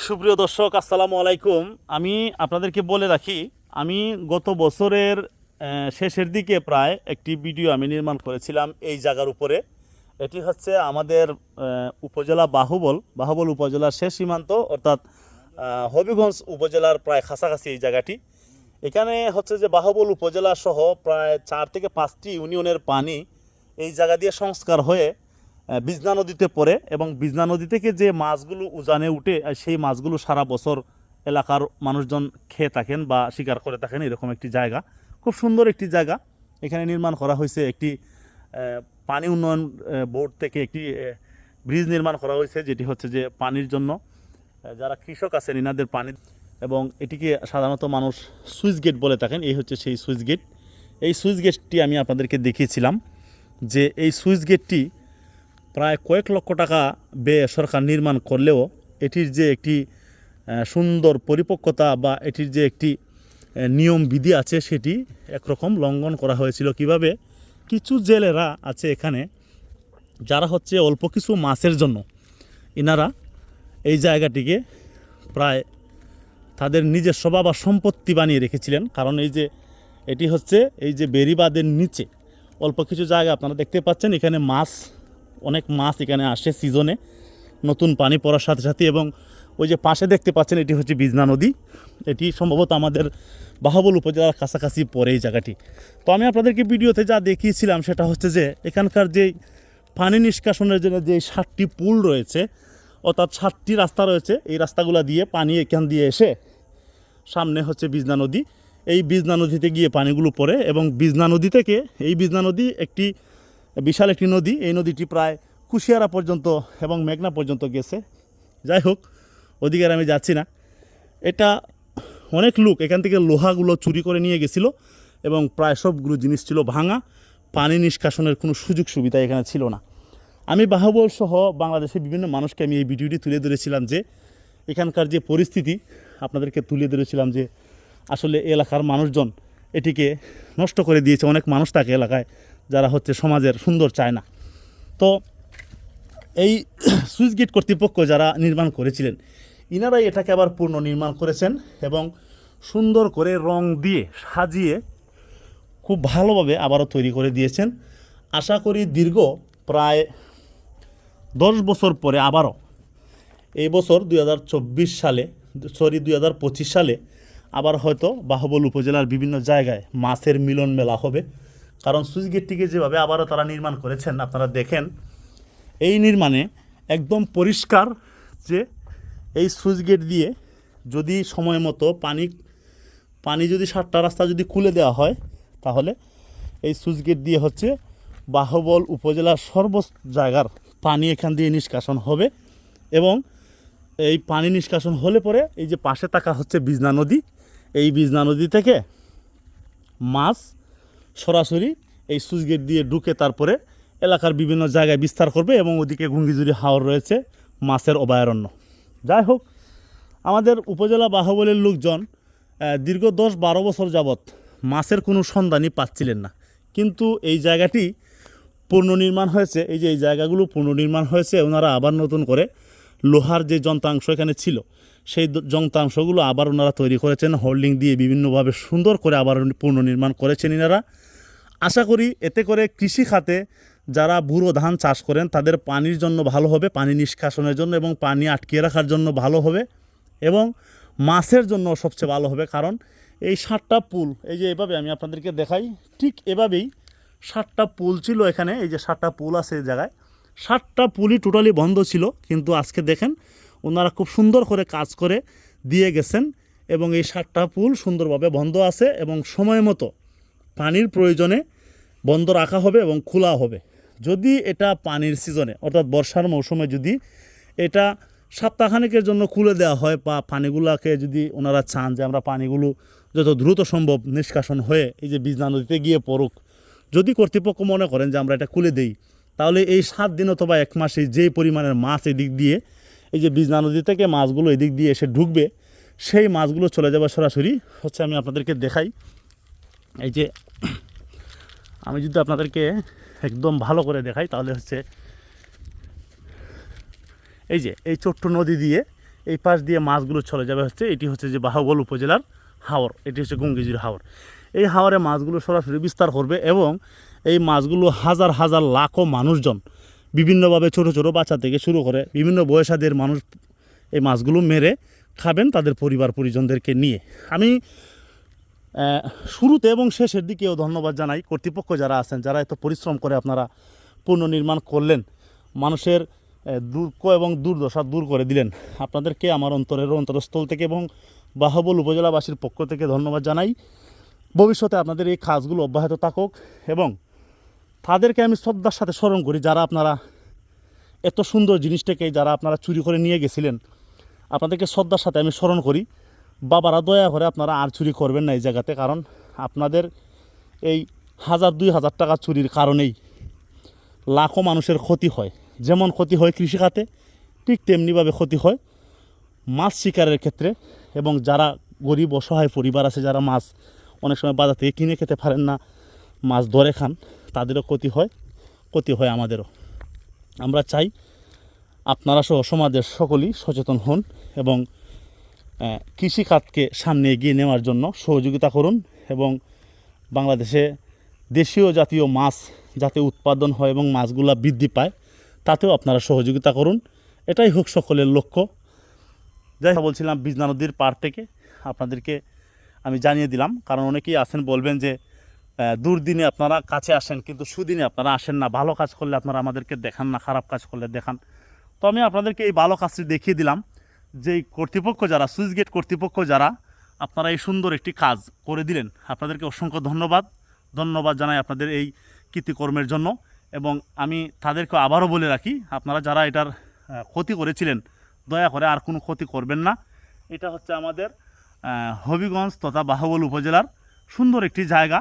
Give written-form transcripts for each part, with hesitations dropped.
সুপ্রিয় দর্শক, আসসালামু আলাইকুম। আমি আপনাদেরকে বলে রাখি, আমি গত বছরের শেষের দিকে প্রায় একটি ভিডিও আমি নির্মাণ করেছিলাম এই জায়গার উপরে। এটি হচ্ছে আমাদের উপজেলা বাহুবল উপজেলার শেষ সীমান্ত, অর্থাৎ হবিগঞ্জ উপজেলার প্রায় কাছাকাছি এই জায়গাটি। এখানে হচ্ছে যে বাহুবল উপজেলা সহ প্রায় 4 থেকে 5টি ইউনিয়নের পানি এই জায়গা দিয়ে সংস্কার হয়ে বিজনা নদীতে পড়ে, এবং বিজনা নদী থেকে যে মাছগুলো উজানে উঠে সেই মাছগুলো সারা বছর এলাকার মানুষজন খেয়ে থাকেন বা শিকার করে থাকেন। এরকম একটি জায়গা, খুব সুন্দর একটি জায়গা। এখানে নির্মাণ করা হয়েছে একটি পানি উন্নয়ন বোর্ড থেকে একটি ব্রিজ নির্মাণ করা হয়েছে, যেটি হচ্ছে যে পানির জন্য যারা কৃষক আছেন ইনাদের পানি, এবং এটিকে সাধারণত মানুষ সুইচ গেট বলে থাকেন। এই হচ্ছে সেই সুইচ গেট। এই সুইচ গেটটি আমি আপনাদেরকে দেখিয়েছিলাম যে এই সুইচ গেটটি প্রায় কয়েক লক্ষ টাকা ব্যয়ে সরকার নির্মাণ করলেও এটির যে একটি সুন্দর পরিপক্কতা বা এটির যে একটি নিয়ম বিধি আছে সেটি একরকম লঙ্ঘন করা হয়েছিল। কিভাবে? কিছু জেলেরা আছে এখানে, যারা হচ্ছে অল্প কিছু মাছের জন্য ইনারা এই জায়গাটিকে প্রায় তাদের নিজের স্বভাব বা সম্পত্তি বানিয়ে রেখেছিলেন। কারণ এই যে এটি হচ্ছে এই যে বেড়িবাঁধের নিচে অল্প কিছু জায়গা আপনারা দেখতে পাচ্ছেন, এখানে অনেক মাছ এখানে আসে সিজনে, নতুন পানি পড়ার সাথে সাথে। এবং ওই যে পাশে দেখতে পাচ্ছেন এটি হচ্ছে বিজনা নদী। এটি সম্ভবত আমাদের বাহুবল উপজেলার কাছাকাছি পড়ে এই জায়গাটি। তো আমি আপনাদেরকে ভিডিওতে যা দেখিয়েছিলাম সেটা হচ্ছে যে এখানকার যে পানি নিষ্কাশনের জন্য যে 7টি পুল রয়েছে, অর্থাৎ 7টি রাস্তা রয়েছে, এই রাস্তাগুলো দিয়ে পানি এখান দিয়ে এসে সামনে হচ্ছে বিজনা নদী। এই বিজনা নদীতে গিয়ে পানিগুলো পড়ে, এবং বিজনা নদী থেকে এই বিজনা নদী একটি বিশাল একটি নদী। এই নদীটি প্রায় কুশিয়ারা পর্যন্ত এবং মেঘনা পর্যন্ত গেছে। যাই হোক, ওদিকে আমি যাচ্ছি না। এটা অনেক লোক এখান থেকে লোহাগুলো চুরি করে নিয়ে গেছিলো, এবং প্রায় সবগুলো জিনিস ছিল ভাঙা। পানি নিষ্কাশনের কোনো সুযোগ সুবিধা এখানে ছিল না। আমি বাহুবল সহ বাংলাদেশের বিভিন্ন মানুষকে আমি এই ভিডিওটি তুলে ধরেছিলাম যে এখানকার যে পরিস্থিতি আপনাদেরকে তুলে ধরেছিলাম যে আসলে এলাকার মানুষজন এটিকে নষ্ট করে দিয়েছে। অনেক মানুষ থাকে এলাকায় যারা হচ্ছে সমাজের সুন্দর চায় না। তো এই সুইচ গেট কর্তৃপক্ষ যারা নির্মাণ করেছিলেন, ইনারাই এটাকে আবার পুনর্নির্মাণ করেছেন এবং সুন্দর করে রং দিয়ে সাজিয়ে খুব ভালোভাবে আবারও তৈরি করে দিয়েছেন। আশা করি দীর্ঘ প্রায় 10 বছর পরে আবারও এই বছর 2025 সালে আবার হয়তো বাহুবল উপজেলার বিভিন্ন জায়গায় মাছের মিলন মেলা হবে। কারণ সুইচ গেটটিকে যেভাবে আবারও তারা নির্মাণ করেছেন, আপনারা দেখেন এই নির্মাণে একদম পরিষ্কার যে এই সুইচ গেট দিয়ে যদি সময় মতো পানি যদি 7টা রাস্তা যদি খুলে দেওয়া হয়, তাহলে এই সুইচ গেট দিয়ে হচ্ছে বাহুবল উপজেলার সর্ব জায়গার পানি এখান দিয়ে নিষ্কাশন হবে। এবং এই পানি নিষ্কাশন হলে পরে এই যে পাশে থাকা হচ্ছে বিজনা নদী, এই বিজনা নদী থেকে মাছ সরাসরি এই সুইচ গেট দিয়ে ঢুকে তারপরে এলাকার বিভিন্ন জায়গায় বিস্তার করবে, এবং ওদিকে ঘুঙ্গিজুরি হাওর রয়েছে, মাছের অভয়ারণ্য। যাই হোক, আমাদের উপজেলা বাহুবলের লোকজন দীর্ঘ 10-12 বছর যাবৎ মাছের কোনো সন্ধানই পাচ্ছিলেন না। কিন্তু এই জায়গাটি পুনর্নির্মাণ হয়েছে, এই যে এই জায়গাগুলো পুনর্নির্মাণ হয়েছে, ওনারা আবার নতুন করে লোহার যে যন্ত্রাংশ এখানে ছিল সেই যন্ত্রাংশগুলো আবার ওনারা তৈরি করেছেন, হোল্ডিং দিয়ে বিভিন্নভাবে সুন্দর করে আবার পুনর্নির্মাণ করেছেন এনারা। আশা করি এতে করে কৃষি খাতে যারা ব্যুরো ধান চাষ করেন তাদের পানির জন্য ভালো হবে, পানি নিষ্কাশনের জন্য এবং পানি আটকিয়ে রাখার জন্য ভালো হবে, এবং মাছের জন্য সবচেয়ে ভালো হবে। কারণ এই 7টা পুল, এই যে এভাবে আমি আপনাদেরকে দেখাই, ঠিক এভাবেই 7টা পুল ছিল এখানে। এই যে 7টা পুল আছে এই জায়গায়, 7টা পুলই টোটালি বন্ধ ছিল। কিন্তু আজকে দেখেন ওনারা খুব সুন্দর করে কাজ করে দিয়ে গেছেন, এবং এই 7টা পুল সুন্দরভাবে বন্ধ আছে, এবং সময় মতো পানির প্রয়োজনে বন্ধ রাখা হবে এবং খোলা হবে। যদি এটা পানির সিজনে অর্থাৎ বর্ষার মৌসুমে যদি এটা সপ্তাহখানেকের জন্য খুলে দেওয়া হয়, বা পানিগুলোকে যদি ওনারা চান যে আমরা পানিগুলো যত দ্রুত সম্ভব নিষ্কাশন হয়ে এই যে বিজনা নদীতে গিয়ে পড়ুক, যদি কর্তৃপক্ষ মনে করেন যে আমরা এটা খুলে দেই, তাহলে এই 7 দিন অথবা 1 মাসে যেই পরিমাণের মাছ এদিক দিয়ে এই যে বিজনা নদী থেকে মাছগুলো এদিক দিয়ে এসে ঢুকবে, সেই মাছগুলো চলে যাবে সরাসরি হচ্ছে। আমি আপনাদেরকে দেখাই, এই যে আমি যদি আপনাদেরকে একদম ভালো করে দেখাই, তাহলে হচ্ছে এই যে এই ছোট্ট নদী দিয়ে এই পাশ দিয়ে মাছগুলো চলে যাবে হচ্ছে, এটি হচ্ছে যে বাহুবল উপজেলার হাওর, এটি হচ্ছে গঙ্গিজির হাওর। এই হাওরে মাছগুলো সরাসরি বিস্তার করবে এবং এই মাছগুলো হাজার হাজার লাখো মানুষজন বিভিন্নভাবে ছোট ছোট বাচ্চা থেকে শুরু করে বিভিন্ন বয়সাদের মানুষ এই মাছগুলো মেরে খাবেন তাদের পরিবার পরিজনদেরকে নিয়ে। আমি শুরুতে এবং শেষের দিকেও ধন্যবাদ জানাই কর্তৃপক্ষ যারা আছেন, যারা এত পরিশ্রম করে আপনারা পুনর্নির্মাণ করলেন, মানুষের দুঃখ এবং দুর্দশা দূর করে দিলেন। আপনাদেরকে আমার অন্তরস্থল থেকে এবং বাহুবল উপজেলাবাসীর পক্ষ থেকে ধন্যবাদ জানাই। ভবিষ্যতে আপনাদের এই কাজগুলো অব্যাহত থাকুক এবং তাদেরকে আমি শ্রদ্ধার সাথে স্মরণ করি, যারা আপনারা এত সুন্দর জিনিসটাকে যারা আপনারা চুরি করে নিয়ে গেছিলেন, আপনাদেরকে শ্রদ্ধার সাথে আমি স্মরণ করি। বাবারা দয়া করে আপনারা আর চুরি করবেন না এই জায়গাতে, কারণ আপনাদের এই 1000-2000 টাকা চুরির কারণেই লাখো মানুষের ক্ষতি হয়। যেমন ক্ষতি হয় কৃষিখাতে, ঠিক তেমনিভাবে ক্ষতি হয় মাছ শিকারের ক্ষেত্রে। এবং যারা গরিব অসহায় পরিবার আছে, যারা মাছ অনেক সময় বাজার থেকে কিনে খেতে পারেন না, মাছ ধরে খান, তাদেরও ক্ষতি হয় আমাদেরও। আমরা চাই আপনারা সহ সমাজের সকলেই সচেতন হন এবং কৃষিখাতকে সামনে এগিয়ে নেওয়ার জন্য সহযোগিতা করুন এবং বাংলাদেশে দেশীয় জাতীয় মাছ যাতে উৎপাদন হয় এবং মাছগুলা বৃদ্ধি পায় তাতেও আপনারা সহযোগিতা করুন। এটাই হোক সকলের লক্ষ্য। যাই বলছিলাম বিজনা নদীর পাড় থেকে আপনাদেরকে আমি জানিয়ে দিলাম, কারণ অনেকেই আছেন বলবেন যে দুর্দিনে আপনারা কাছে আসেন কিন্তু সুদিনে আপনারা আসেন না, ভালো কাজ করলে আপনারা আমাদেরকে দেখান না, খারাপ কাজ করলে দেখান। তো আমি আপনাদেরকে এই ভালো কাজটি দেখিয়ে দিলাম যে কর্তৃপক্ষ যারা, সুইচ গেট কর্তৃপক্ষ যারা, আপনারা এই সুন্দর একটি কাজ করে দিলেন, আপনাদেরকে অসংখ্য ধন্যবাদ জানাই আপনাদের এই কৃতিকর্মের জন্য। এবং আমি তাদেরকে আবারও বলে রাখি, আপনারা যারা এটার ক্ষতি করেছিলেন দয়া করে আর কোনো ক্ষতি করবেন না। এটা হচ্ছে আমাদের হবিগঞ্জ তথা বাহুবল উপজেলার সুন্দর একটি জায়গা।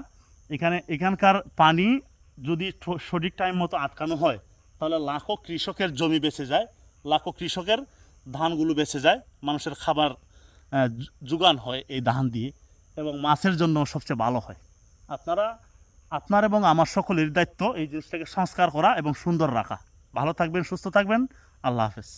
এখানকার পানি যদি সঠিক টাইম মতো আটকানো হয় তাহলে লাখো কৃষকের জমি বেঁচে যায়, লাখো কৃষকের ধানগুলো বেঁচে যায়, মানুষের খাবার যোগান হয় এই ধান দিয়ে, এবং মাছের জন্য সবচেয়ে ভালো হয়। আপনার এবং আমার সকলের দায়িত্ব এই জিনিসটাকে সংস্কার করা এবং সুন্দর রাখা। ভালো থাকবেন, সুস্থ থাকবেন, আল্লাহ হাফেজ।